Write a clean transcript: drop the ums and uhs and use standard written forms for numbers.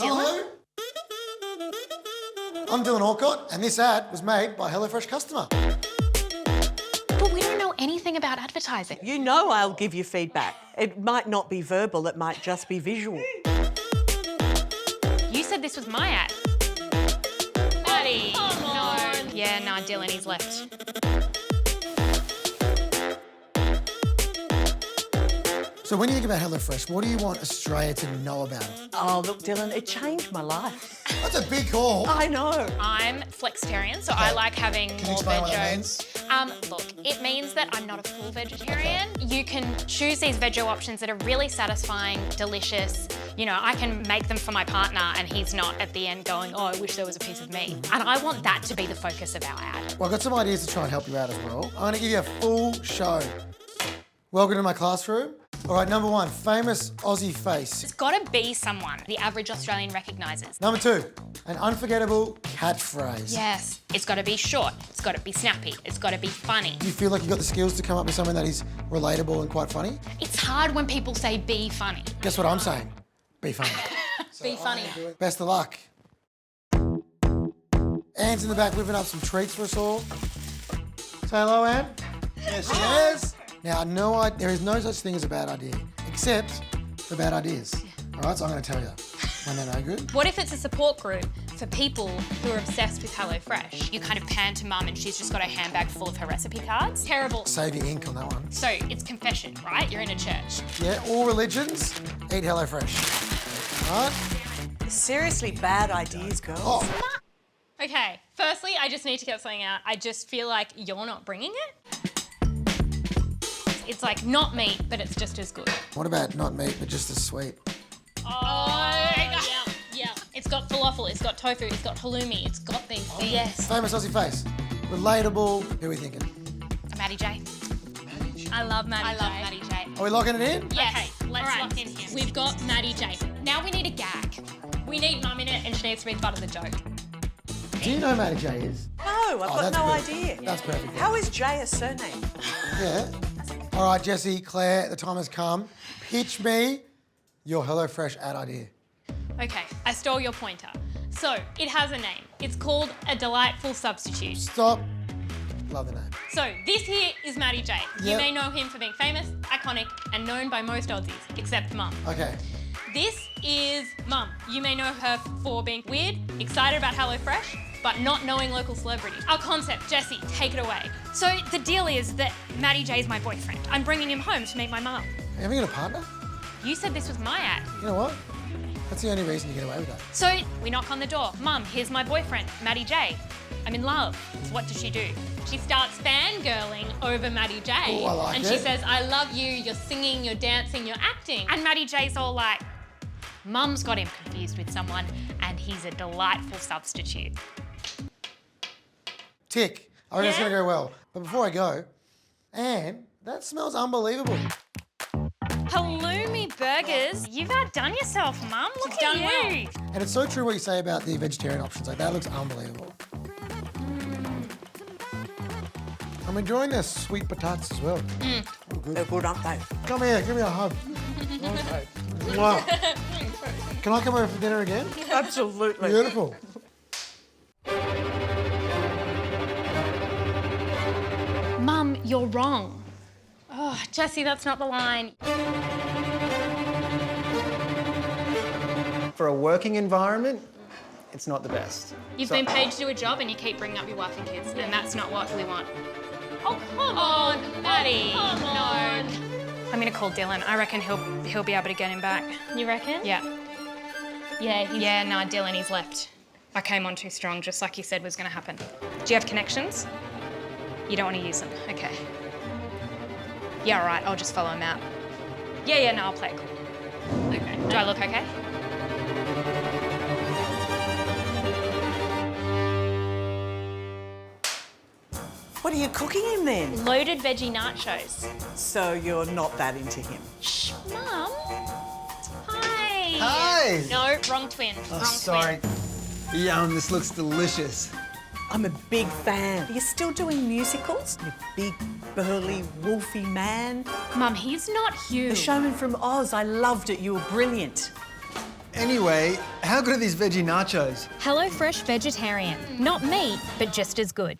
Dylan? Hello? I'm Dylan Alcott, and this ad was made by HelloFresh customer. But we don't know anything about advertising. You know I'll give you feedback. It might not be verbal, it might just be visual. You said this was my ad. Matty, no. Yeah, nah, Dylan, he's left. So when you think about HelloFresh, what do you want Australia to know about it? Oh, look, Dylan, it changed my life. That's a big call. I know. I'm flexitarian, so I like having Can you more explain what that veggies. means? Look, it means that I'm not a full vegetarian. You can choose these veggie options that are really satisfying, delicious. You know, I can make them for my partner and he's not at the end going, oh, I wish there was a piece of me. And I want that to be the focus of our ad. Well, I've got some ideas to try and help you out as well. I'm going to give you a full show. Welcome to my classroom. All right, number one, famous Aussie face. It's gotta be someone the average Australian recognises. Number two, an unforgettable catchphrase. Yes, it's gotta be short, it's gotta be snappy, it's gotta be funny. Do you feel like you've got the skills to come up with something that is relatable and quite funny? It's hard when people say be funny. Guess what I'm saying? Be funny. Be funny. Best of luck. Anne's in the back whipping up some treats for us all. Say hello, Anne. Yes, she is. Now, there is no such thing as a bad idea, except for bad ideas. All right, so I'm going to tell you when they're no good. What if it's a support group for people who are obsessed with HelloFresh? You kind of pan to mum and she's just got a handbag full of her recipe cards. Terrible. Save your ink on that one. So it's confession, right? You're in a church. Yeah, all religions eat HelloFresh. All right? Seriously, bad ideas, girls. Oh, Okay, firstly, I just need to get something out. I just feel like you're not bringing it. It's like not meat, but it's just as good. what about not meat, but just as sweet? Oh, yeah. It's got falafel, it's got tofu, it's got halloumi, it's got these things. Yes. Famous Aussie face. Relatable. Who are we thinking? Matty J. I love Matty J. Are we locking it in? Yes. Okay, let's lock in here. We've got Matty J. Now we need a gag. We need mum in it and she needs to be the butt of the joke. Do you know who Matty J is? No, I've got that's no good. idea. That's perfect. How is Jay a surname? Yeah. All right, Jessie, Claire, the time has come. Pitch me your HelloFresh ad idea. Okay, I stole your pointer. So, it has a name. It's called a delightful substitute. Stop. Love the name. So, this here is Matty J. You Yep. may know him for being famous, iconic, and known by most Aussies, except mum. Okay. This is mum. You may know her for being weird, excited about HelloFresh, but not knowing local celebrities. Our concept, Jessie, take it away. So the deal is that Matty J is my boyfriend. I'm bringing him home to meet my mum. Are you having a partner? You said this was my ad. You know what? That's the only reason you get away with that. So we knock on the door. Mum, here's my boyfriend, Matty J. I'm in love. So what does she do? She starts fangirling over Matty J. Oh, I like and it. she says, I love you, you're singing, you're dancing, you're acting. And Matty J's all like, Mum's got him confused with someone and he's a delightful substitute. Tick. I reckon it's Yeah? going to go well. But before I go, Anne, that smells unbelievable. Halloumi burgers. You've outdone yourself, Mum. Look at you. And it's so true what you say about the vegetarian options. Like, that looks unbelievable. I'm enjoying their sweet potatoes as well. Oh, good. They're good, aren't they? Come here, give me a hug. Wow. Can I come over for dinner again? Absolutely. Beautiful. Mum, you're wrong. Oh, Jessie, that's not the line. For a working environment, it's not the best. You've So- been paid to do a job and you keep bringing up your wife and kids, and that's not what we want. Oh, come on, Matty. Come on. I'm gonna call Dylan. I reckon he'll be able to get him back. You reckon? Yeah. Yeah, nah, Dylan, he's left. I came on too strong, just like you said was gonna happen. Do you have connections? You don't want to use them. Okay. Yeah, all right, I'll just follow him out. Yeah, no, I'll play it cool. Okay. Do I look okay? What are you cooking him then? Loaded veggie nachos. So you're not that into him? Shh, Mum. Hi. Hi. No, wrong twin. Oh, wrong sorry. Yum, this looks delicious. I'm a big fan. Are you still doing musicals? You big, burly, wolfy man. Twin. Mum, he's not The huge. Showman from Oz, I loved it. You were brilliant. Anyway, how good are these veggie nachos? HelloFresh vegetarian. Not meat, but just as good.